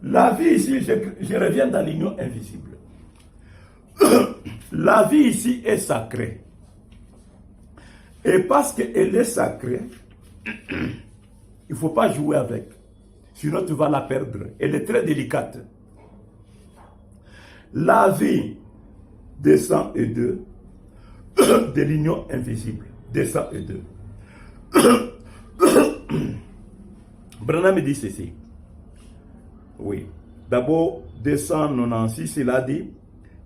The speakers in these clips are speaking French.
La vie ici, je reviens dans l'union invisible. La vie ici est sacrée. Et parce qu'elle est sacrée, il ne faut pas jouer avec. Sinon, tu vas la perdre. Elle est très délicate. La vie des 102 de l'union invisible. Des 102. Branham dit ceci. Oui. D'abord, 296, il a dit,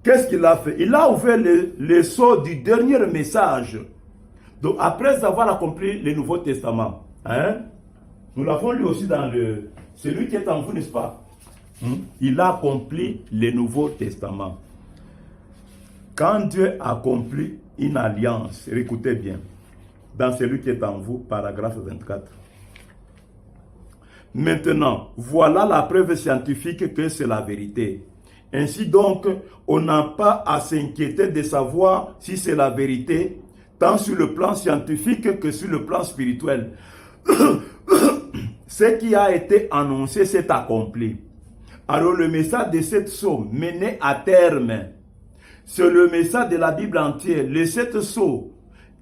qu'est-ce qu'il a fait? Il a ouvert les sceaux du dernier message. Donc, après avoir accompli le Nouveau Testament, hein, nous l'avons lu aussi dans celui qui est en vous, n'est-ce pas? Il a accompli le Nouveau Testament. Quand Dieu accomplit une alliance, écoutez bien, dans celui qui est en vous, paragraphe 24. Maintenant, voilà la preuve scientifique que c'est la vérité. Ainsi donc, on n'a pas à s'inquiéter de savoir si c'est la vérité, tant sur le plan scientifique que sur le plan spirituel. Ce qui a été annoncé s'est accompli. Alors le message de cette somme mené à terme, c'est le message de la Bible entière, les 7 sceaux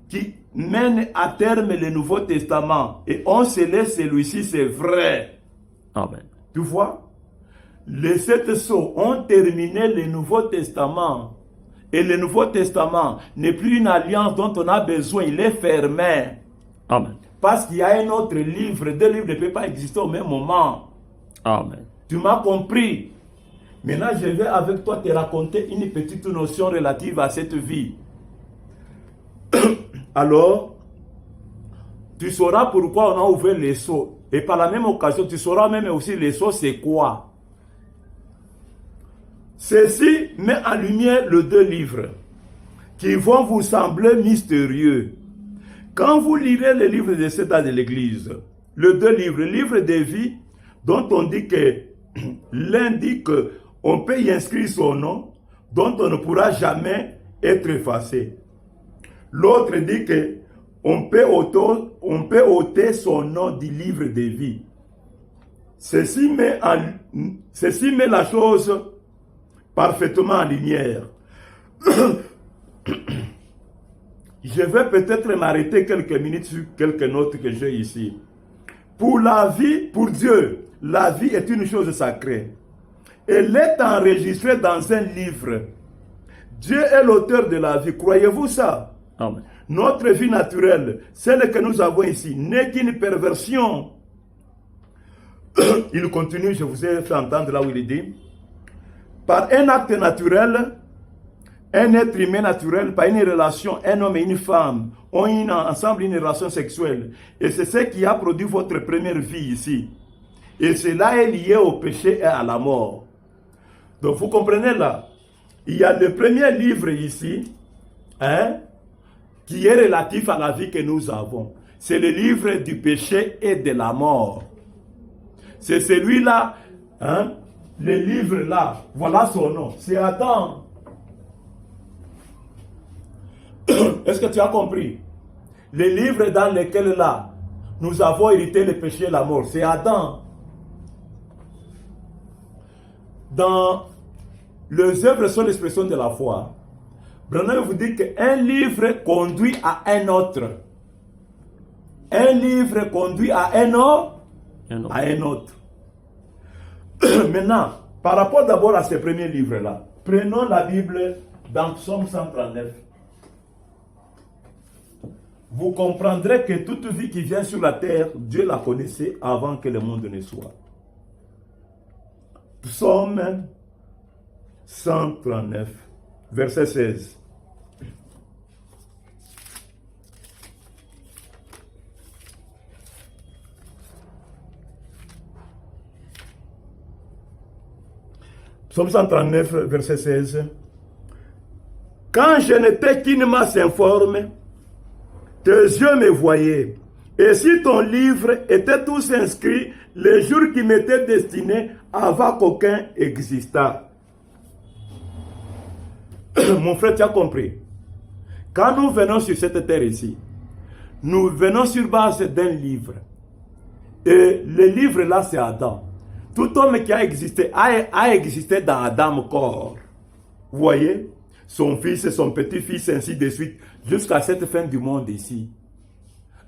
qui mènent à terme le Nouveau Testament. Et on se laisse celui-ci, c'est vrai. Amen. Tu vois? Les 7 sceaux ont terminé le Nouveau Testament. Et le Nouveau Testament n'est plus une alliance dont on a besoin, il est fermé. Amen. Parce qu'il y a un autre livre, 2 livres ne peuvent pas exister au même moment. Amen. Tu m'as compris. Maintenant, je vais avec toi te raconter une petite notion relative à cette vie. Alors, tu sauras pourquoi on a ouvert les sceaux. Et par la même occasion, tu sauras même aussi les sceaux, c'est quoi. Ceci met en lumière les 2 livres qui vont vous sembler mystérieux. Quand vous lirez le livre de cet âge de l'Église, les 2 livres, le livre de vie, dont on dit que l'un dit qu'on peut y inscrire son nom, dont on ne pourra jamais être effacé. L'autre dit qu'on peut ôter son nom du livre de vie. Ceci met la chose parfaitement en lumière. Je vais peut-être m'arrêter quelques minutes sur quelques notes que j'ai ici. Pour la vie, pour Dieu, la vie est une chose sacrée. Elle est enregistrée dans un livre. Dieu est l'auteur de la vie. Croyez-vous ça? Amen. Notre vie naturelle, celle que nous avons ici, n'est qu'une perversion. Il continue, je vous ai fait entendre là où il dit, par un acte naturel, un être humain naturel, par une relation, un homme et une femme ont ensemble une relation sexuelle. Et c'est ce qui a produit votre première vie ici. Et cela est lié au péché et à la mort. Donc vous comprenez là, il y a le premier livre ici, hein, qui est relatif à la vie que nous avons. C'est le livre du péché et de la mort. C'est celui-là, hein, le livre là, voilà son nom, c'est Adam. Est-ce que tu as compris? Le livre dans lequel là, nous avons hérité le péché et la mort, c'est Adam. Dans les œuvres sont l'expression de la foi. Branham vous dit qu'un livre conduit à un autre. Un livre conduit à un autre. Maintenant, par rapport d'abord à ce premier livre-là, prenons la Bible dans Psaume 139. Vous comprendrez que toute vie qui vient sur la terre, Dieu la connaissait avant que le monde ne soit. Psaume 139, verset 16. Psaume 139, verset 16. Quand je n'étais qu'une masse informe, tes yeux me voyaient. Et si ton livre était tous inscrit, les jours qui m'étaient destinés avant qu'aucun existât. Mon frère, tu as compris. Quand nous venons sur cette terre ici, nous venons sur base d'un livre. Et le livre là, c'est Adam. Tout homme qui a existé dans Adam corps. Vous voyez? Son fils, son petit-fils, ainsi de suite, jusqu'à cette fin du monde ici.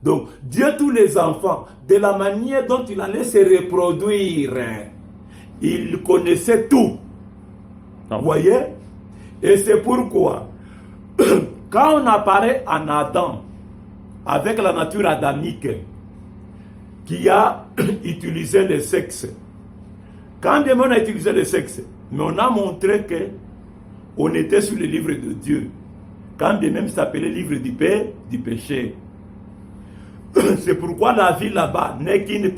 Donc, Dieu, tous les enfants, de la manière dont il allait se reproduire, il connaissait tout. Vous voyez? Et c'est pourquoi, quand on apparaît en Adam, avec la nature adamique, qui a utilisé le sexe, quand bien on a utilisé le sexe, mais on a montré que on était sur le livre de Dieu, quand bien même s'appelait livre du péché. C'est pourquoi la vie là-bas n'est qu'une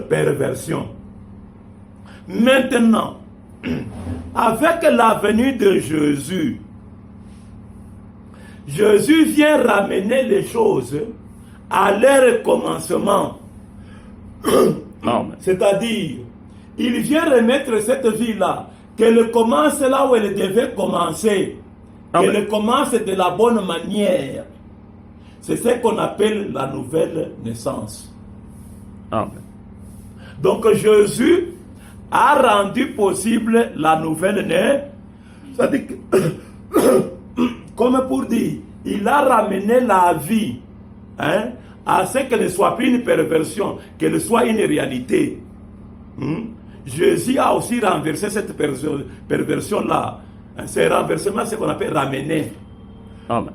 perversion. Maintenant, avec la venue de Jésus, Jésus vient ramener les choses à leur commencement. C'est-à-dire, il vient remettre cette vie-là, qu'elle commence là où elle devait commencer, qu'elle commence de la bonne manière. C'est ce qu'on appelle la nouvelle naissance. Amen. Donc Jésus a rendu possible la nouvelle naissance. C'est-à-dire que, comme pour dire, il a ramené la vie, à ce qu'elle ne soit plus une perversion, qu'elle soit une réalité. Jésus a aussi renversé cette perversion-là. C'est renversement, ce qu'on appelle ramener. Amen.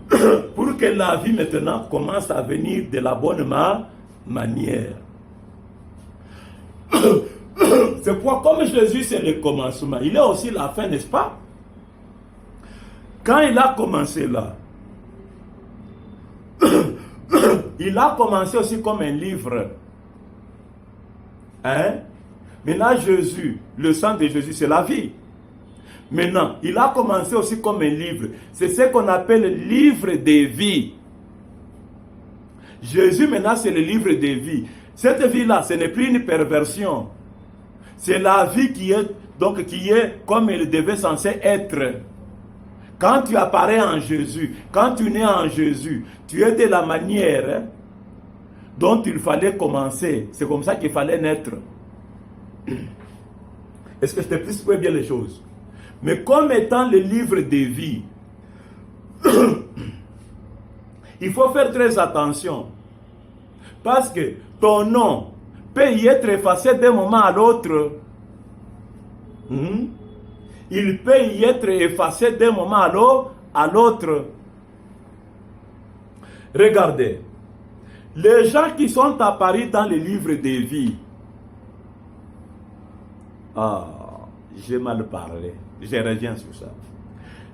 Pour que la vie maintenant commence à venir de la bonne manière. C'est pourquoi, comme Jésus c'est le commencement, il est aussi la fin, n'est-ce pas? Quand il a commencé là, il a commencé aussi comme un livre. Maintenant, Jésus, le sang de Jésus, c'est la vie. Maintenant, il a commencé aussi comme un livre. C'est ce qu'on appelle livre de vie. Jésus, maintenant, c'est le livre de vie. Cette vie-là, ce n'est plus une perversion. C'est la vie qui est comme elle devait censée être. Quand tu apparais en Jésus, quand tu nais en Jésus, tu es de la manière dont il fallait commencer. C'est comme ça qu'il fallait naître. Est-ce que je t'explique bien les choses? Mais comme étant le livre de vie, il faut faire très attention. Parce que ton nom peut y être effacé d'un moment à l'autre. Il peut y être effacé d'un moment à l'autre. Regardez. Les gens qui sont apparus dans le livre de vie. J'ai mal parlé. Je reviens sur ça.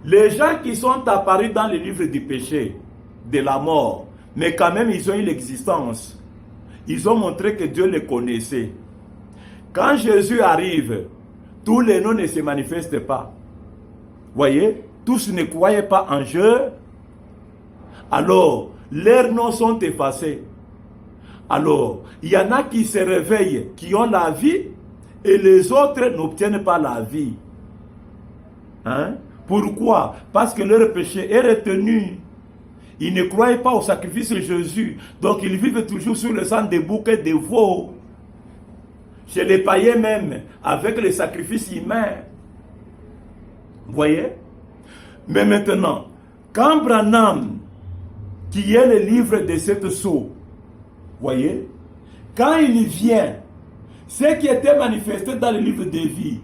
Les gens qui sont apparus dans le livre du péché, de la mort, mais quand même ils ont eu l'existence. Ils ont montré que Dieu les connaissait. Quand Jésus arrive, tous les noms ne se manifestent pas. Voyez, tous ne croyaient pas en Dieu. Alors, leurs noms sont effacés. Alors, il y en a qui se réveillent, qui ont la vie, et les autres n'obtiennent pas la vie. Pourquoi? Parce que leur péché est retenu. Ils ne croyaient pas au sacrifice de Jésus. Donc ils vivent toujours sur le sang des boucs et des veaux. Chez les païens même, avec les sacrifices humains. Vous voyez? Mais maintenant, quand Branham, qui est le livre de cette sceau, voyez, quand il vient, ce qui était manifesté dans le livre de vie,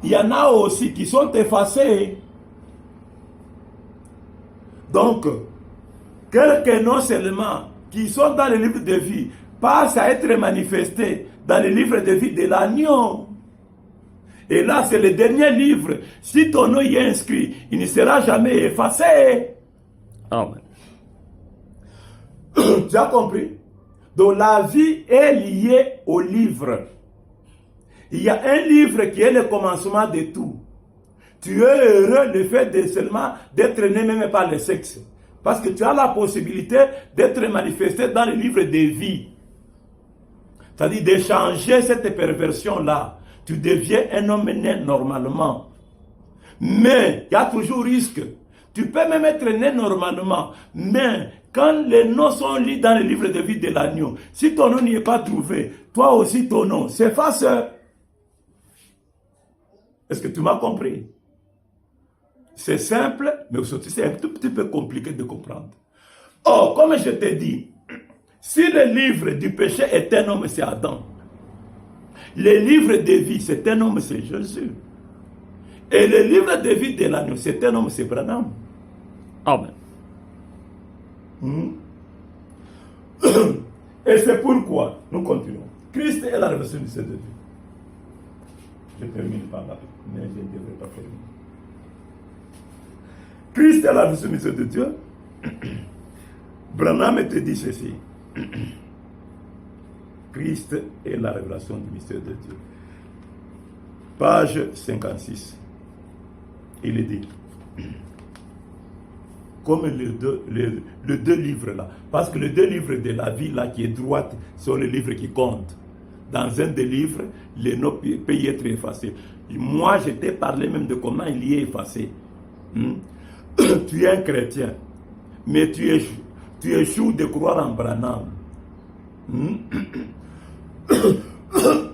il y en a aussi qui sont effacés. Donc, quelques noms seulement qui sont dans le livre de vie passent à être manifestés dans le livre de vie de l'agneau. Et là, c'est le dernier livre. Si ton nom y est inscrit, il ne sera jamais effacé. Amen. Tu as compris? Donc la vie est liée au livre. Il y a un livre qui est le commencement de tout. Tu es heureux le fait de seulement d'être né même par le sexe. Parce que tu as la possibilité d'être manifesté dans le livre de vie. C'est-à-dire d'échanger cette perversion-là. Tu deviens un homme né normalement. Mais il y a toujours risque. Tu peux même être né normalement, mais quand les noms sont lus dans le livre de vie de l'agneau, si ton nom n'y est pas trouvé, toi aussi ton nom s'efface. Est-ce que tu m'as compris? C'est simple, mais aussi c'est un tout petit peu compliqué de comprendre. Oh, comme je t'ai dit, si le livre du péché est un homme, c'est Adam. Le livre de vie, c'est un homme, c'est Jésus. Et le livre de vie de l'agneau, c'est un homme, c'est Branham. Amen. Et c'est pourquoi nous continuons. Christ est la révélation du Seigneur de Dieu. Je termine par là, mais je ne devrais pas terminer. Christ est la révélation du Seigneur de Dieu. Branham te dit ceci. Christ est la révélation du mystère de Dieu. Page 56. Il est dit. Comme les deux livres là. Parce que les deux livres de la vie là qui est droite sont les livres qui comptent. Dans un des livres, les noms peuvent y être effacés. Moi, je t'ai parlé même de comment il y est effacé. Tu es un chrétien, mais tu échoues de croire en Branham.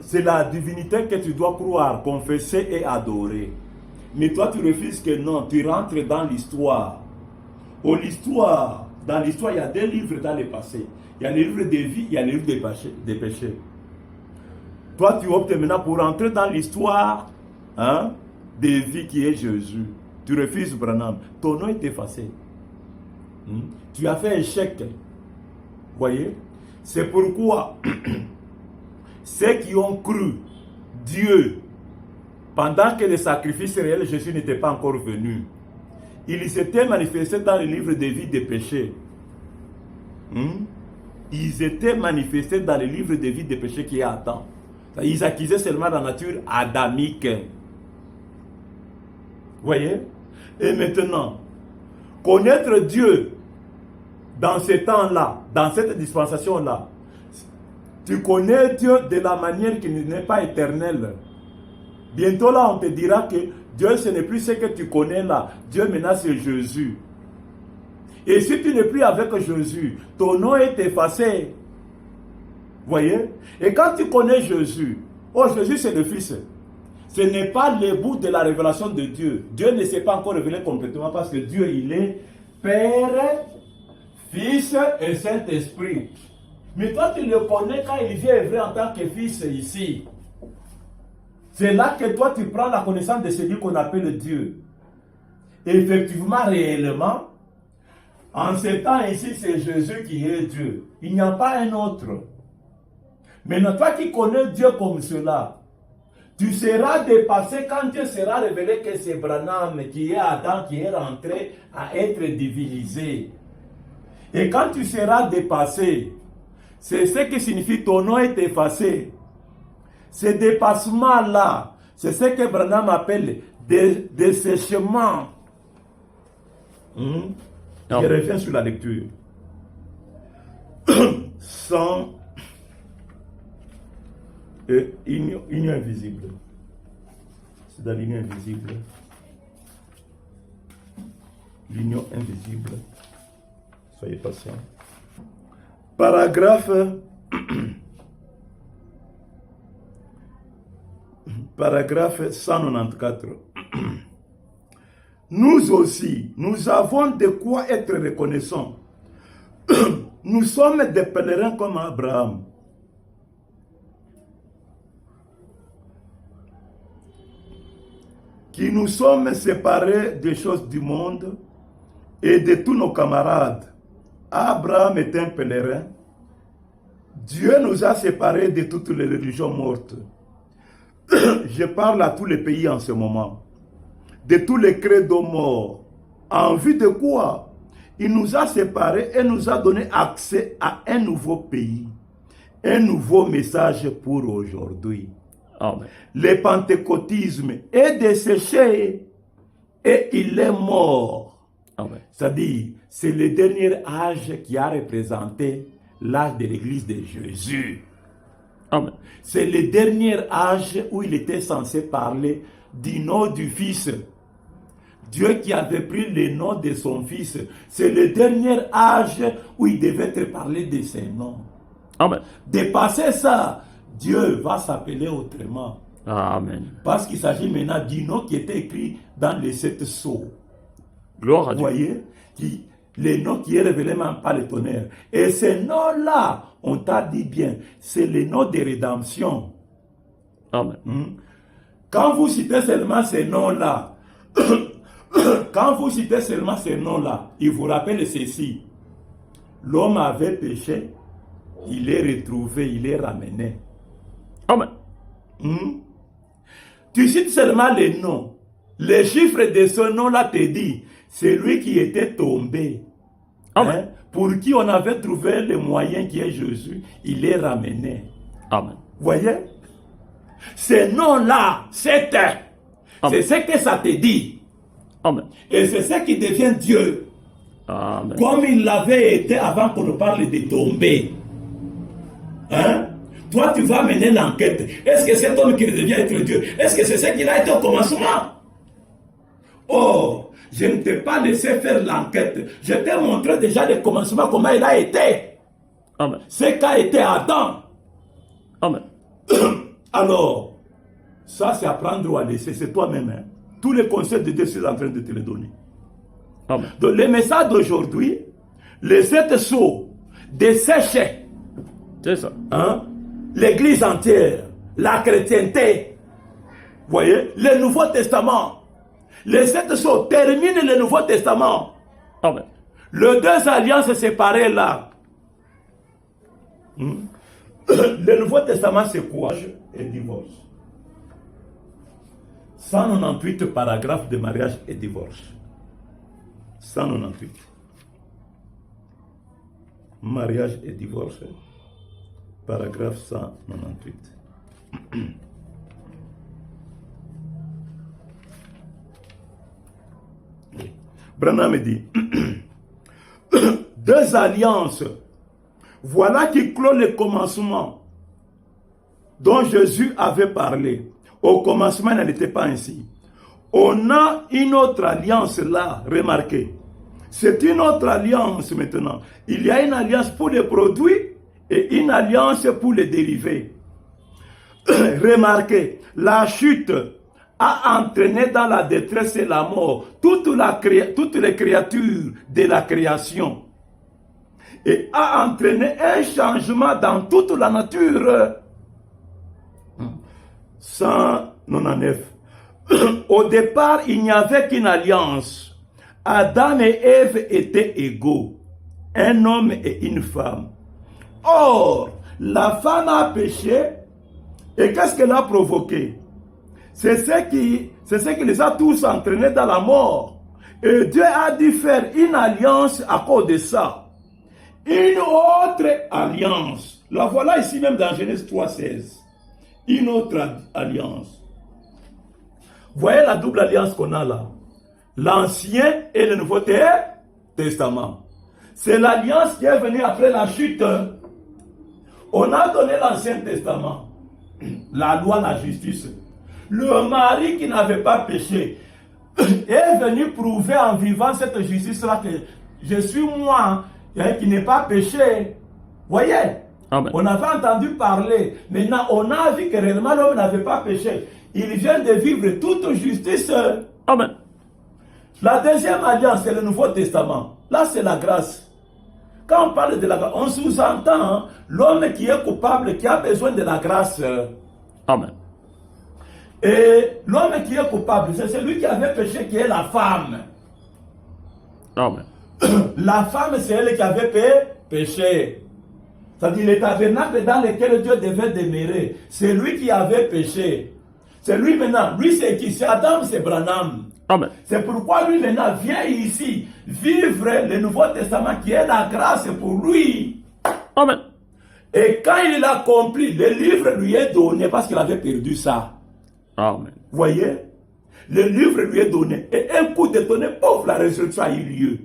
C'est la divinité que tu dois croire, confesser et adorer. Mais toi, tu refuses que non, tu rentres dans l'histoire. Dans l'histoire, il y a deux livres dans le passé. Il y a le livre des vies, il y a le livre des péchés. Toi, tu optes maintenant pour entrer dans l'histoire des vies qui est Jésus. Tu refuses Branham. Ton nom est effacé. Tu as fait échec. Voyez? C'est pourquoi ceux qui ont cru Dieu pendant que le sacrifice réel de Jésus n'était pas encore venu, il s'était manifesté dans le livre des vies des péchés. Ils étaient manifestés dans le livre des vies des péchés qui est Adam. Ils acquisaient seulement la nature adamique. Voyez? Et maintenant, connaître Dieu dans ce temps-là, dans cette dispensation-là, tu connais Dieu de la manière qui n'est pas éternelle. Bientôt là, on te dira que Dieu, ce n'est plus ce que tu connais là. Dieu maintenant, c'est Jésus. Et si tu n'es plus avec Jésus, ton nom est effacé. Voyez? Et quand tu connais Jésus, oh, Jésus c'est le Fils. Ce n'est pas le bout de la révélation de Dieu. Dieu ne s'est pas encore révélé complètement parce que Dieu, il est Père, Fils et Saint-Esprit. Mais toi, tu le connais quand il vient œuvrer en tant que Fils ici. C'est là que toi, tu prends la connaissance de celui qu'on appelle Dieu. Et effectivement, réellement, en ce temps ici, c'est Jésus qui est Dieu. Il n'y a pas un autre. Maintenant, toi qui connais Dieu comme cela, tu seras dépassé quand Dieu sera révélé que c'est Branham qui est Adam, qui est rentré à être divinisé. Et quand tu seras dépassé, c'est ce qui signifie ton nom est effacé. Ce dépassement-là, c'est ce que Branham appelle dessèchement. Je reviens sur la lecture. Sans union invisible. C'est dans l'union invisible. L'union invisible. Soyez patients. Paragraphe 194. Nous aussi, nous avons de quoi être reconnaissants. Nous sommes des pèlerins comme Abraham. Qui nous sommes séparés des choses du monde et de tous nos camarades. Abraham est un pèlerin. Dieu nous a séparés de toutes les religions mortes. Je parle à tous les pays en ce moment. De tous les credos morts. En vue de quoi? Il nous a séparés et nous a donné accès à un nouveau pays. Un nouveau message pour aujourd'hui. Amen. Le pentecôtisme est desséché et il est mort. Amen. C'est-à-dire, c'est le dernier âge qui a représenté l'âge de l'église de Jésus. Amen. C'est le dernier âge où il était censé parler du nom du Fils. Dieu qui avait pris le nom de son fils, c'est le dernier âge où il devait te parler de ses noms. Amen. Dépasser ça, Dieu va s'appeler autrement. Amen. Parce qu'il s'agit maintenant du nom qui était écrit dans les 7 sceaux. Gloire à Vous Dieu. voyez, les noms qui est révélé même par le tonnerre. Et ces noms-là, on t'a dit bien, c'est les noms de rédemption. Amen. Quand vous citez seulement ces noms-là, quand vous citez seulement ces noms-là, il vous rappelle ceci. L'homme avait péché, il est retrouvé, il est ramené. Amen. Tu cites seulement les noms. Les chiffres de ce nom-là te dit, c'est lui qui était tombé. Amen. Pour qui on avait trouvé le moyen qui est Jésus, il est ramené. Amen. Voyez? Ces noms-là, c'est ce que ça te dit. Amen. Et c'est ce qui devient Dieu. Amen. Comme il l'avait été avant qu'on nous parle de tomber. Hein? Toi, tu vas mener l'enquête. Est-ce que cet homme qui devient être Dieu, est-ce que c'est ce qu'il a été au commencement? Oh, je ne t'ai pas laissé faire l'enquête. Je t'ai montré déjà le commencement, comment il a été. Amen. C'est qu'a été Adam. Amen. Alors, ça c'est à prendre ou à laisser, c'est toi-même. Hein? Tous les conseils de Dieu, c'est en train de te les donner. Amen. Donc, le message d'aujourd'hui, les 7 sceaux desséchés, C'est ça. hein? L'église entière, la chrétienté, vous voyez, le Nouveau Testament. Les 7 sceaux terminent le Nouveau Testament. Amen. Les 2 alliances séparées là. Le Nouveau Testament, c'est quoi? Et divorce. 198 paragraphes de mariage et divorce. 198. Mariage et divorce. Paragraphe 198. Branham me dit 2 alliances. Voilà qui clôt le commencement dont Jésus avait parlé. Au commencement, il n'était pas ainsi. On a une autre alliance là, remarquez. C'est une autre alliance maintenant. Il y a une alliance pour les produits et une alliance pour les dérivés. Remarquez, la chute a entraîné dans la détresse et la mort toutes les créatures de la création. Et a entraîné un changement dans toute la nature. 199. Au départ, il n'y avait qu'une alliance. Adam et Ève étaient égaux. Un homme et une femme. Or, la femme a péché. Et qu'est-ce qu'elle a provoqué? C'est ce qui les a tous entraînés dans la mort. Et Dieu a dû faire une alliance à cause de ça. Une autre alliance. La voilà ici même dans Genèse 3,16. Une autre alliance. Voyez la double alliance qu'on a là. L'Ancien et le Nouveau Testament. C'est l'alliance qui est venue après la chute. On a donné l'Ancien Testament. La loi, la justice. Le mari qui n'avait pas péché est venu prouver en vivant cette justice-là que je suis moi qui n'ai pas péché. Voyez? Amen. On avait entendu parler. Maintenant, on a vu que réellement l'homme n'avait pas péché. Il vient de vivre toute justice. Amen. La deuxième alliance, c'est le Nouveau Testament. Là, c'est la grâce. Quand on parle de la grâce, on sous-entend hein, l'homme qui est coupable, qui a besoin de la grâce. Amen. Et l'homme qui est coupable, c'est celui qui avait péché, qui est la femme. Amen. La femme, c'est elle qui avait péché. C'est-à-dire le tabernacle dans lequel Dieu devait demeurer. C'est lui qui avait péché. C'est lui maintenant. Lui, c'est qui? C'est Adam, c'est Branham. Amen. C'est pourquoi lui maintenant vient ici vivre le Nouveau Testament qui est la grâce pour lui. Amen. Et quand il l'a accompli, le livre lui est donné parce qu'il avait perdu ça. Amen. Voyez? Le livre lui est donné. Et un coup de tonnerre, pauvre, la résurrection a eu lieu.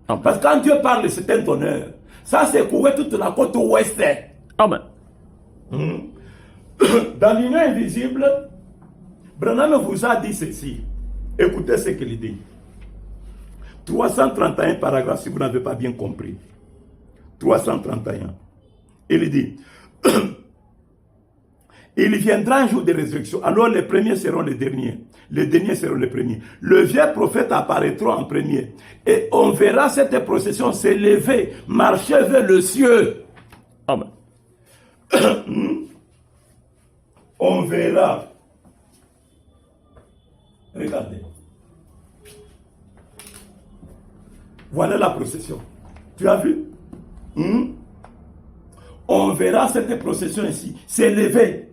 Amen. Parce que quand Dieu parle, c'est un tonnerre. Ça s'est couvert toute la côte ouest. Amen. Dans l'union invisible, Branham vous a dit ceci. Écoutez ce qu'il dit. 331 paragraphe si vous n'avez pas bien compris. 331. Il dit, il viendra un jour de résurrection, alors les premiers seront les derniers seront les premiers. Le vieux prophète apparaîtra en premier, et on verra cette procession s'élever, marcher vers le ciel. Amen. On verra. Regardez. Voilà la procession. Tu as vu? On verra cette procession ici s'élever.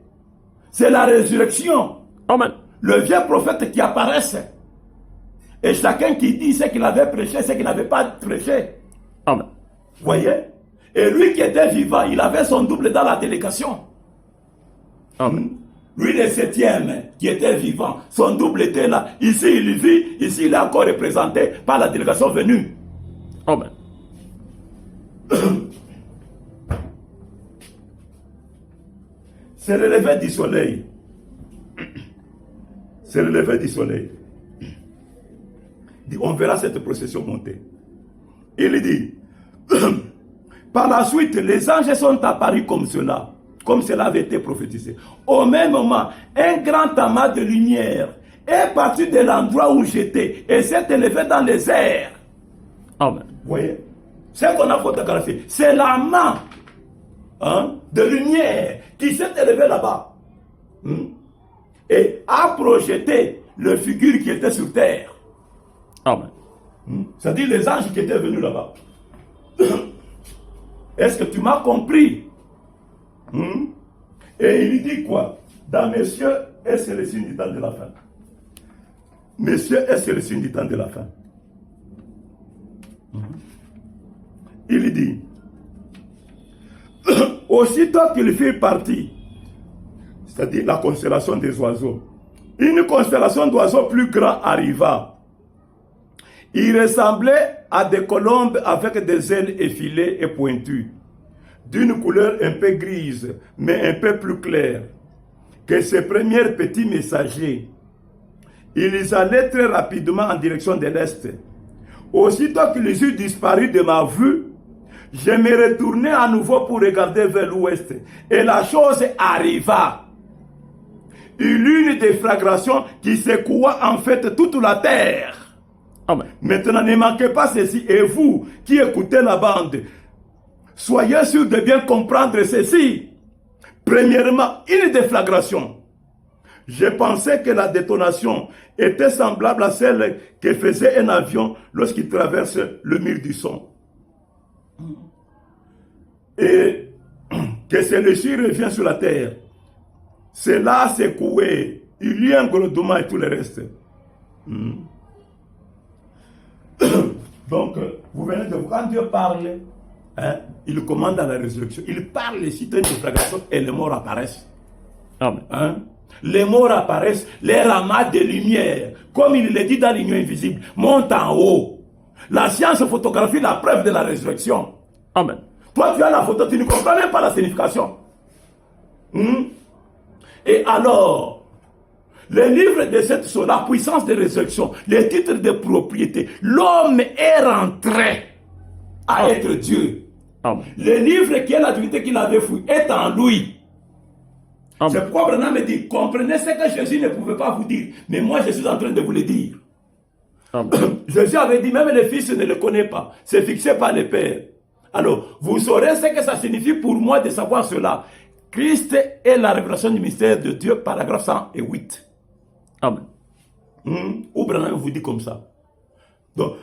C'est la résurrection. Amen. Le vieux prophète qui apparaissait. Et chacun qui dit ce qu'il avait prêché, ce qu'il n'avait pas prêché. Amen. Voyez? Et lui qui était vivant, il avait son double dans la délégation. Amen. Lui, le septième, qui était vivant, son double était là. Ici, il vit. Ici, il est encore représenté par la délégation venue. Amen. C'est le lever du soleil. C'est le lever du soleil. On verra cette procession monter. Il dit, par la suite, les anges sont apparus comme cela avait été prophétisé. Au même moment, un grand amas de lumière est parti de l'endroit où j'étais et s'est élevé dans les airs. Amen. Vous voyez? C'est qu'on a photographié. C'est l'amas de lumière qui s'est élevé là-bas. Et a projeté le figure qui était sur terre. Amen. C'est-à-dire les anges qui étaient venus là-bas. Est-ce que tu m'as compris? Et il dit quoi? Dans Messieurs, et c'est le signe du temps de la fin. Messieurs, et c'est le signe du temps de la fin. Il dit, aussitôt qu'il fit partie, c'est-à-dire la constellation des oiseaux, une constellation d'oiseaux plus grand arriva. Il ressemblait à des colombes avec des ailes effilées et pointues, d'une couleur un peu grise, mais un peu plus claire que ces premiers petits messagers. Ils allaient très rapidement en direction de l'Est. Aussitôt qu'ils eurent disparu de ma vue, je me retournai à nouveau pour regarder vers l'ouest. Et la chose arriva. Il y eut une déflagration qui secoua en fait toute la terre. Amen. Maintenant, ne manquez pas ceci. Et vous qui écoutez la bande, soyez sûrs de bien comprendre ceci. Premièrement, une déflagration. Je pensais que la détonation était semblable à celle que faisait un avion lorsqu'il traverse le mur du son. Et que celui-ci revient sur la terre. Cela a secoué. Il y a un grondement et tout le reste. Donc, vous venez de voir, quand Dieu parle, il commande à la résurrection. Il parle ici d'une déflagration et les morts apparaissent. Amen. Les morts apparaissent, les ramas de lumière, comme il le dit dans l'union invisible, montent en haut. La science photographie la preuve de la résurrection. Amen. Toi, tu as la photo, tu ne comprends même pas la signification. Et alors, les livres de cette chose, la puissance de résurrection, les titres de propriété, l'homme est rentré à être Dieu. Amen. Le livre qui est la divinité qu'il avait fouillé est en lui. Amen. C'est pourquoi Branham me dit, comprenez ce que Jésus ne pouvait pas vous dire, mais moi je suis en train de vous le dire. Amen. Jésus avait dit, même le Fils ne le connaît pas, c'est fixé par le Père. Alors, vous saurez ce que ça signifie pour moi de savoir cela. Christ est la révélation du mystère de Dieu, paragraphe 108. Amen. Ou Branham vous dit comme ça. Donc,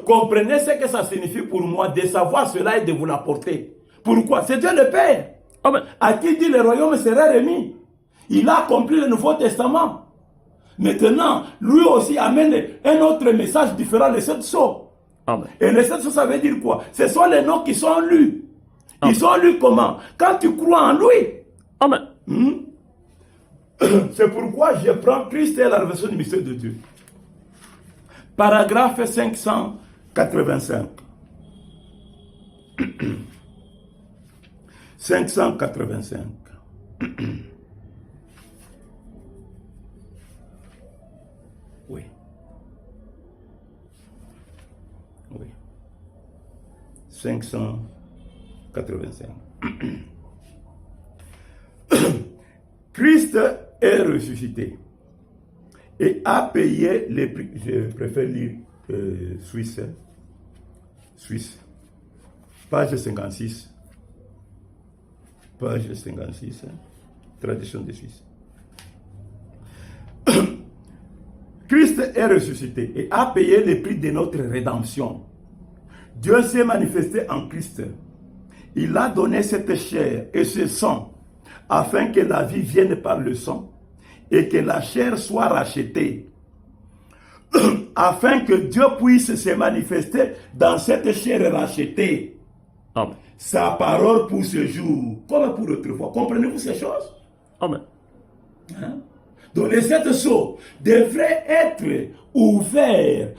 comprenez ce que ça signifie pour moi de savoir cela et de vous l'apporter. Pourquoi? C'est Dieu le Père. Amen. À qui dit le royaume sera remis. Il a accompli le Nouveau Testament. Maintenant, lui aussi amène un autre message différent, les 7 sceaux. Amen. Et les 7 sceaux, ça veut dire quoi? Ce sont les noms qui sont lus. Ils sont lus comment? Quand tu crois en lui. Amen. C'est pourquoi je prends Christ et la révélation du mystère de Dieu. Paragraphe 585. 585. Oui. 585. Christ est ressuscité et a payé les prix. Je préfère lire Suisse. Suisse. Page 56. Page 56. Tradition de Suisse. Christ est ressuscité et a payé le prix de notre rédemption. Dieu s'est manifesté en Christ. Il a donné cette chair et ce sang afin que la vie vienne par le sang et que la chair soit rachetée. Afin que Dieu puisse se manifester dans cette chair rachetée. Amen. Sa parole pour ce jour, comme pour autrefois. Comprenez-vous ces choses? Amen. Hein? Donc les sept sceaux devraient être ouverts.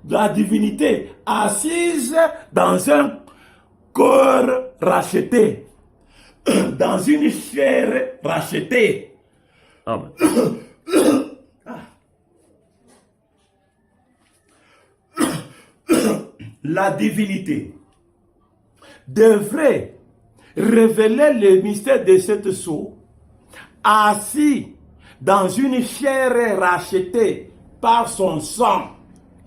La divinité assise dans un corps racheté, dans une chair rachetée. Amen. La divinité devrait révéler le mystère de cette sceau assis dans une chair rachetée par son sang.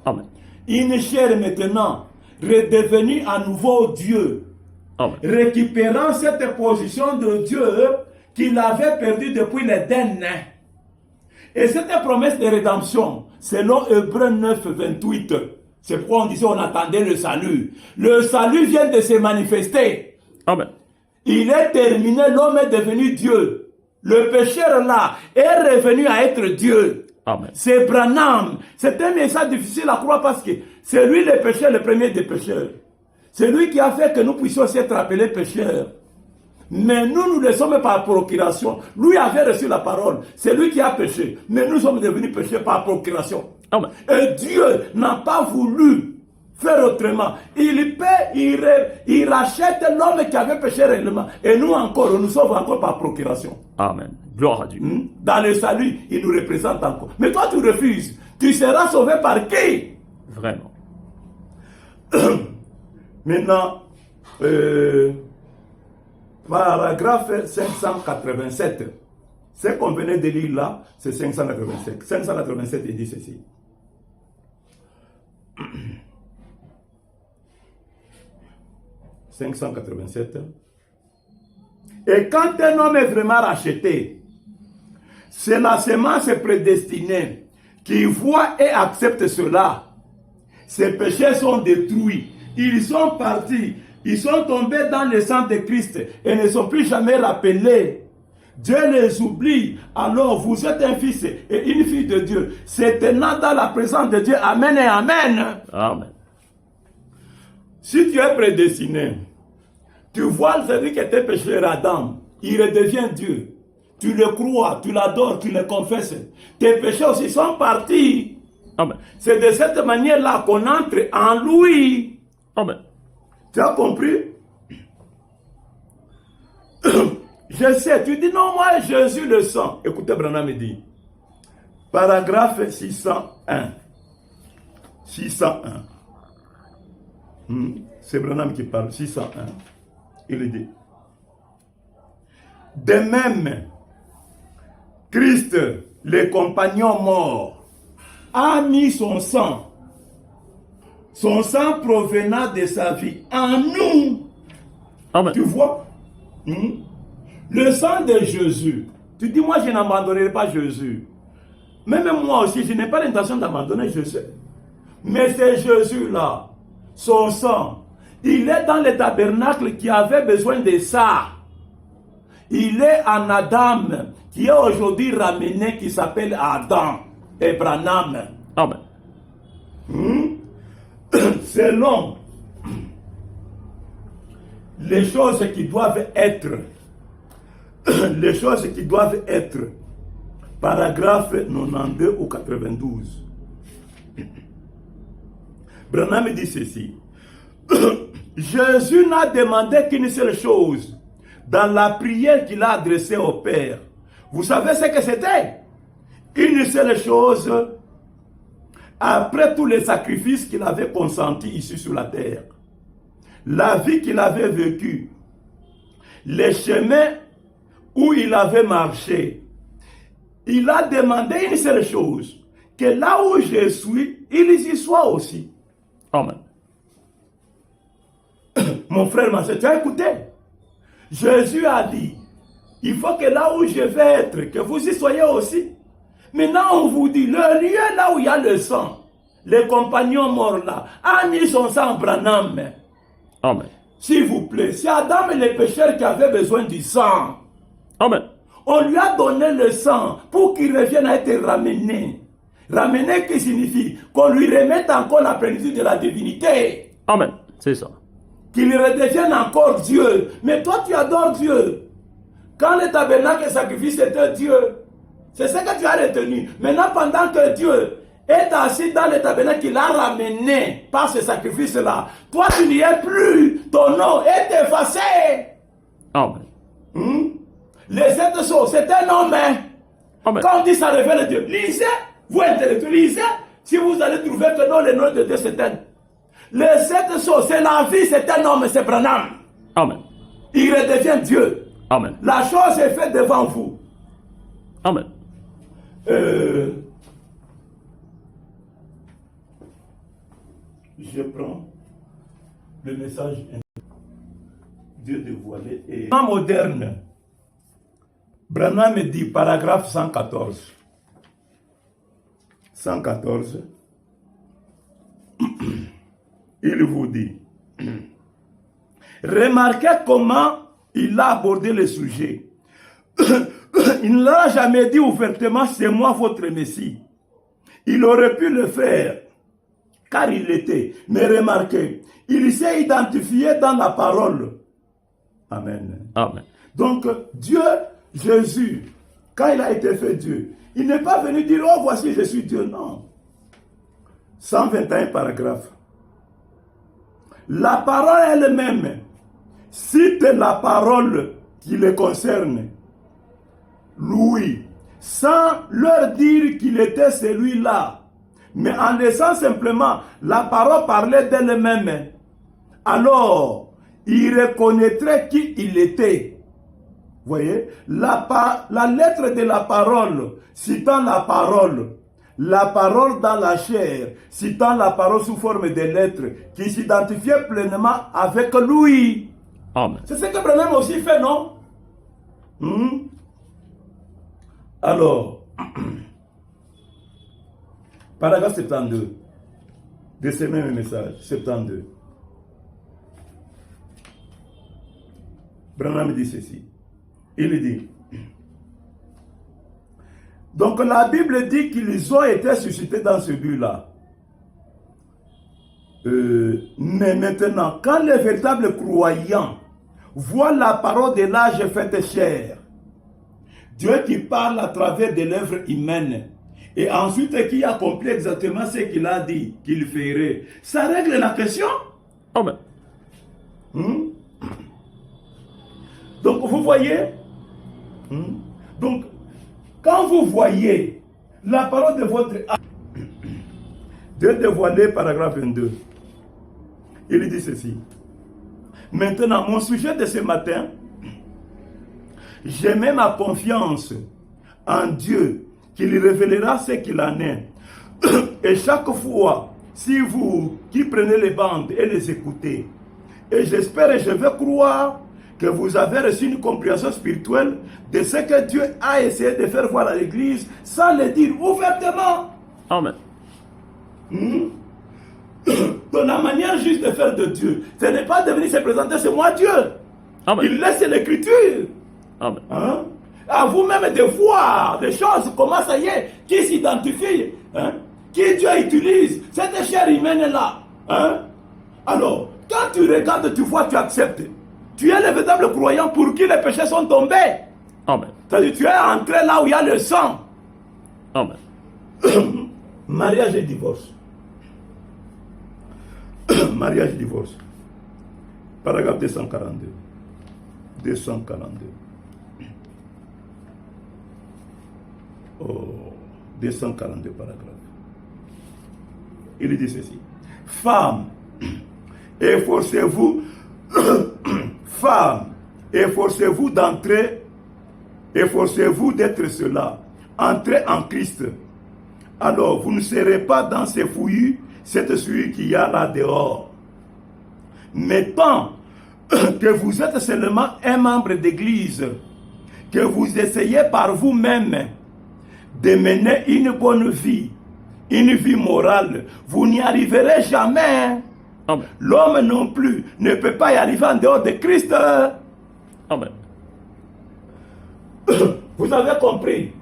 Amen. Une chair maintenant redevenue à nouveau Dieu, Amen. récupérant cette position de Dieu qu'il avait perdue depuis l'Éden. Et cette promesse de rédemption, selon Hébreux 9, 28, c'est pourquoi on disait on attendait le salut. Le salut vient de se manifester. Amen. Il est terminé, l'homme est devenu Dieu. Le pécheur là est revenu à être Dieu. Amen. C'est Branham. C'est un message difficile à croire parce que c'est lui le pécheur, le premier des pécheurs. C'est lui qui a fait que nous puissions être appelés pécheurs. Mais nous le sommes par procuration. Lui avait reçu la parole. C'est lui qui a péché. Mais nous sommes devenus pécheurs par procuration. Amen. Et Dieu n'a pas voulu faire autrement. Il rachète l'homme qui avait péché réellement. Et nous encore, nous sommes encore par procuration. Amen. Gloire à Dieu. Dans le salut, il nous représente encore. Mais toi, tu refuses. Tu seras sauvé par qui? Vraiment. Maintenant, paragraphe 587. Ce qu'on venait de lire là, c'est 587. 587, il dit ceci. « 587. Et quand un homme est vraiment racheté, c'est la semence prédestinée qui voit et accepte cela. Ses péchés sont détruits. Ils sont partis. Ils sont tombés dans le sang de Christ et ne sont plus jamais rappelés. Dieu les oublie. Alors vous êtes un fils et une fille de Dieu. C'est tenant dans la présence de Dieu. Amen et Amen. Amen. Si tu es prédestiné, tu vois celui qui était pécheur Adam, il redevient Dieu. Tu le crois, tu l'adores, tu le confesses. Tes péchés aussi sont partis. Amen. C'est de cette manière-là qu'on entre en lui. Amen. Tu as compris? Je sais, tu dis non, moi Jésus le sens. Écoutez, Branham me dit. Paragraphe 601. 601. C'est Branham qui parle. 601. Il dit. De même, Christ, le compagnon mort, a mis son sang provenant de sa vie en nous. Amen. Tu vois? Le sang de Jésus. Tu dis, moi, je n'abandonnerai pas Jésus. Même moi aussi, je n'ai pas l'intention d'abandonner Jésus. Mais c'est Jésus-là, son sang. Il est dans le tabernacle qui avait besoin de ça. Il est en Adam, qui est aujourd'hui ramené, qui s'appelle Adam et Branham. Amen. Selon les choses qui doivent être, paragraphe 92 ou 92. Branham dit ceci. Jésus n'a demandé qu'une seule chose dans la prière qu'il a adressée au Père. Vous savez ce que c'était? Une seule chose après tous les sacrifices qu'il avait consentis ici sur la terre. la vie qu'il avait vécue, les chemins où il avait marché, il a demandé une seule chose, que là où je suis, il y soit aussi. Amen. Mon frère, ma soeur, tu as écouté? Jésus a dit, il faut que là où je vais être, que vous y soyez aussi. Maintenant, on vous dit, le lieu là où il y a le sang, les compagnons morts là, a mis son sang en Branham. Amen. S'il vous plaît, c'est Adam et les pécheurs qui avaient besoin du sang. Amen. On lui a donné le sang pour qu'il revienne à être ramené. Ramener qui signifie qu'on lui remette encore la plénitude de la divinité. Amen. C'est ça. Qu'il redevienne encore Dieu. Mais toi, tu adores Dieu. Quand le tabernacle et sacrifice c'était Dieu, c'est ce que tu as retenu. Maintenant, pendant que Dieu est assis dans le tabernacle qu'il a ramené par ce sacrifice-là, toi, tu n'y es plus. Ton nom est effacé. Amen. Les sept choses, c'est un homme. Amen. Quand on dit ça révèle Dieu, lisez, vous intellectualisez, si vous allez trouver que non, le nom de Dieu, c'est un. Les sept choses, c'est la vie, c'est un homme, c'est Branham. Amen. Il redevient Dieu. Amen. La chose est faite devant vous. Amen. Je prends le message Dieu dévoilé et en moderne. Branham me dit, paragraphe 114. 114. Il vous dit, remarquez comment il a abordé le sujet. Il ne l'a jamais dit ouvertement, c'est moi votre Messie. Il aurait pu le faire, car il l'était. Mais remarquez, il s'est identifié dans la parole. Amen. Amen. Donc, Dieu, Jésus, quand il a été fait Dieu, il n'est pas venu dire, oh, voici, je suis Dieu. Non. 121 paragraphes. La parole elle-même cite la parole qui le concerne, Louis, sans leur dire qu'il était celui-là, mais en laissant simplement la parole parler d'elle-même. Alors, il reconnaîtrait qui il était. Vous voyez, la lettre de la parole, citant la parole dans la chair, citant la parole sous forme de lettres, qui s'identifiait pleinement avec lui. Amen. C'est ce que Branham aussi fait, non? Alors, paragraphe 72 de ce même message, 72. Branham dit ceci. Il dit, donc la Bible dit qu'ils ont été suscités dans ce but-là. Mais maintenant, quand les véritables croyants voient la parole de l'âge faite chair, Dieu qui parle à travers de l'œuvre humaine, et ensuite qui accomplit exactement ce qu'il a dit qu'il ferait, ça règle la question. Amen. Donc vous voyez, donc quand vous voyez la parole de votre âme, Dieu dévoilé, paragraphe 22, il dit ceci. Maintenant, mon sujet de ce matin, je mets ma confiance en Dieu, qu'il révélera ce qu'il en est. Et chaque fois, si vous qui prenez les bandes et les écoutez, et j'espère et je veux croire que vous avez reçu une compréhension spirituelle de ce que Dieu a essayé de faire voir à l'Église sans le dire ouvertement. Amen. Dans la manière juste de faire de Dieu, ce n'est pas de venir se présenter, c'est moi Dieu. Amen. Il laisse l'écriture. Amen. À vous-même de voir des choses, comment ça y est, qui s'identifie, qui Dieu utilise, cette chair humaine-là. Alors, quand tu regardes, tu vois, tu acceptes. Tu es le véritable croyant pour qui les péchés sont tombés. Amen. C'est-à-dire, tu es entré là où il y a le sang. Amen. Mariage et divorce. Mariage et divorce. Paragraphe 242. 242. Oh, 242 paragraphes. Il dit ceci. Femmes, efforcez-vous Femmes, efforcez-vous d'entrer, efforcez-vous d'être cela. Entrez en Christ. Alors, vous ne serez pas dans ces fouillis, cette souillure qu'il y a là dehors. Mais tant que vous êtes seulement un membre d'église, que vous essayez par vous-même de mener une bonne vie, une vie morale, vous n'y arriverez jamais. Amen. L'homme non plus ne peut pas y arriver en dehors de Christ. Amen. Vous avez compris?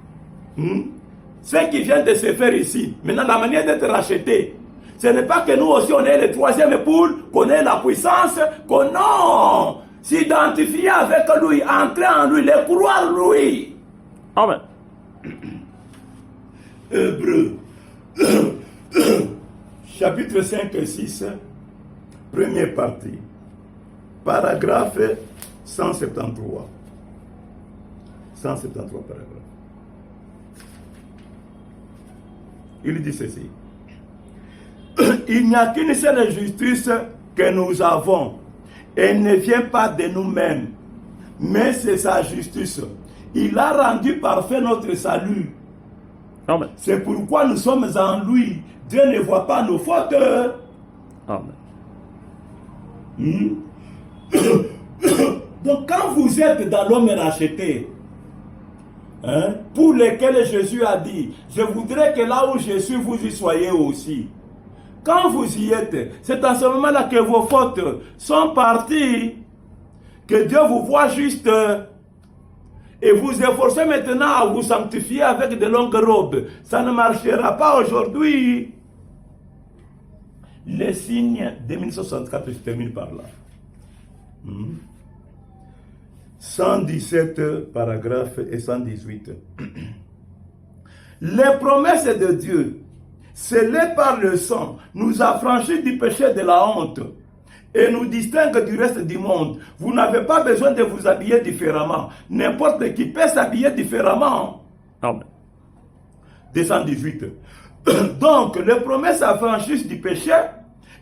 Ce qui vient de se faire ici, maintenant la manière d'être racheté, ce n'est pas que nous aussi on est le troisième poule, qu'on ait la puissance, qu'on non, s'identifier avec lui, entrer en lui, le croire lui. Amen. Hébreux, chapitre 5 et 6, première partie, paragraphe 173. 173 paragraphes. Il dit ceci. Il n'y a qu'une seule justice que nous avons. Elle ne vient pas de nous-mêmes, mais c'est sa justice. Il a rendu parfait notre salut. Amen. C'est pourquoi nous sommes en lui. Dieu ne voit pas nos fautes. Amen. Donc quand vous êtes dans l'homme racheté, pour lequel Jésus a dit, je voudrais que là où je suis, vous y soyez aussi. Quand vous y êtes, c'est à ce moment-là que vos fautes sont parties, que Dieu vous voit juste, et vous efforcez maintenant à vous sanctifier avec de longues robes. Ça ne marchera pas aujourd'hui. Les signes de 1964, je termine par là. 117 paragraphes et 118. Les promesses de Dieu, scellées par le sang, nous affranchissent du péché de la honte et nous distinguent du reste du monde. Vous n'avez pas besoin de vous habiller différemment. N'importe qui peut s'habiller différemment. Amen. 218. Donc, les promesses affranchissent du péché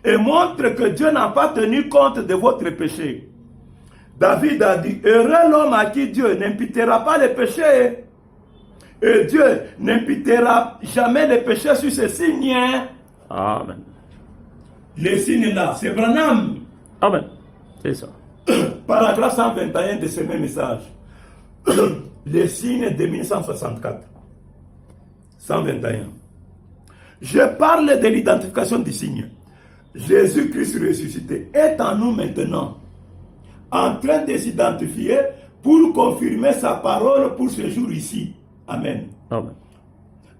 et montrent que Dieu n'a pas tenu compte de votre péché. David a dit, heureux l'homme à qui Dieu n'imputera pas les péchés. Et Dieu n'imputera jamais les péchés sur ces signes. Amen. Les signes là, c'est Branham. Amen. C'est ça. Paragraphe 121 de ce même message. Les signes de 1964. 121. Je parle de l'identification du signe. Jésus-Christ ressuscité est en nous maintenant, en train de s'identifier pour confirmer sa parole pour ce jour ici. Amen. Amen.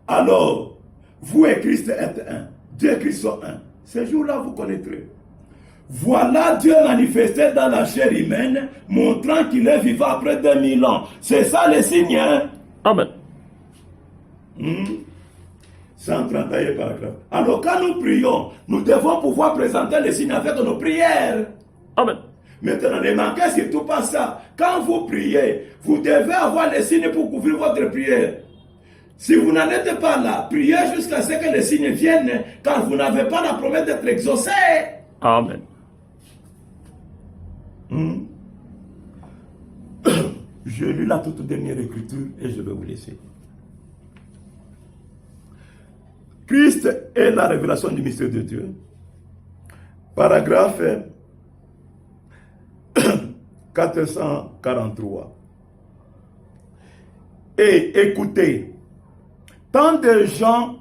Alors, vous et Christ êtes un. Dieu et Christ sont un. Ce jour-là, vous connaîtrez. Voilà Dieu manifesté dans la chair humaine, montrant qu'il est vivant après 2000 ans. C'est ça le signe. Hein? Amen. 131 paragraphe. Alors, quand nous prions, nous devons pouvoir présenter les signes avec nos prières. Amen. Maintenant, ne manquez surtout pas ça. Quand vous priez, vous devez avoir les signes pour couvrir votre prière. Si vous n'en êtes pas là, priez jusqu'à ce que les signes viennent, car vous n'avez pas la promesse d'être exaucé. Amen. Je lis la toute dernière écriture et je vais vous laisser. Christ est la révélation du mystère de Dieu. Paragraphe 443. Et écoutez, tant de gens,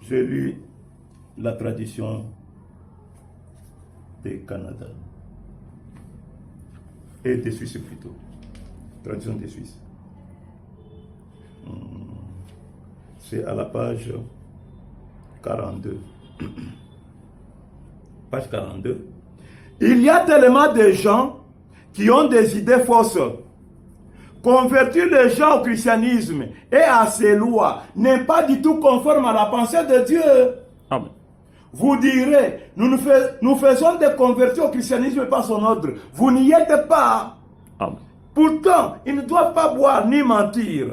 j'ai lu la tradition du Canada et des Suisses plutôt, tradition des Suisses. C'est à la page 42. Page 42. Il y a tellement de gens qui ont des idées fausses. Convertir les gens au christianisme et à ses lois n'est pas du tout conforme à la pensée de Dieu. Amen. Vous direz, nous faisons des convertis au christianisme par son ordre. Vous n'y êtes pas. Amen. Pourtant, ils ne doivent pas boire ni mentir.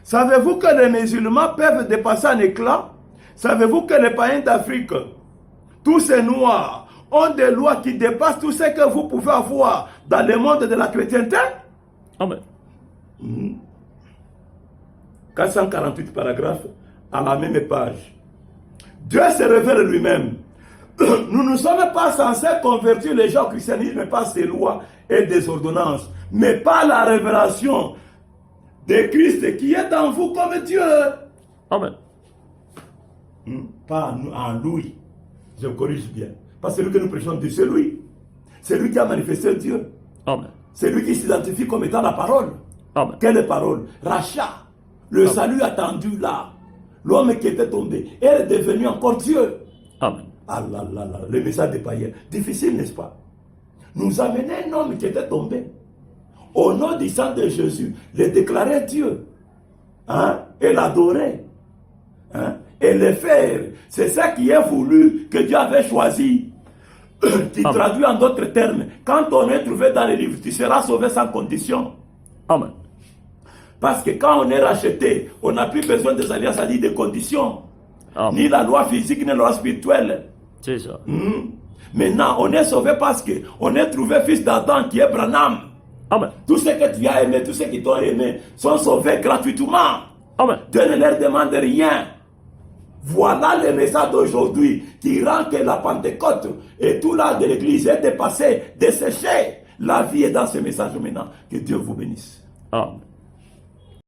Savez-vous que les musulmans peuvent dépasser en éclat? Savez-vous que les païens d'Afrique, tous ces noirs, ont des lois qui dépassent tout ce que vous pouvez avoir dans le monde de la chrétienté. Amen. 448 paragraphes à la même page. Dieu se révèle lui-même. Nous ne sommes pas censés convertir les gens au christianisme par ces lois et des ordonnances, mais par la révélation de Christ qui est en vous comme Dieu. Amen. Pas en lui. Je me corrige bien. Pas celui que nous prêchons Dieu, c'est lui. C'est lui qui a manifesté Dieu. Amen. C'est lui qui s'identifie comme étant la parole. Amen. Quelle parole? Rachat. Le salut attendu là. L'homme qui était tombé. Elle est devenue encore Dieu. Amen. Ah là là là. Le message des païens. Difficile, n'est-ce pas? Nous amener un homme qui était tombé. Au nom du sang de Jésus. Le déclarer Dieu. Hein? Et l'adorer. Hein? Et le faire. C'est ça qui est voulu que Dieu avait choisi. Qui traduit en d'autres termes. Quand on est trouvé dans les livres, tu seras sauvé sans condition. Amen. Parce que quand on est racheté, on n'a plus besoin des alliances à dire des conditions. Amen. Ni la loi physique, ni la loi spirituelle. C'est ça. Maintenant, on est sauvé parce qu'on est trouvé fils d'Adam qui est Branham. Amen. Tous ceux que tu as aimés, tous ceux qui t'ont aimé, sont sauvés gratuitement. Amen. Dieu ne leur demande rien. Voilà le message d'aujourd'hui qui rend que la Pentecôte et tout l'art de l'église est dépassé, desséché. La vie est dans ce message maintenant. Que Dieu vous bénisse. Amen.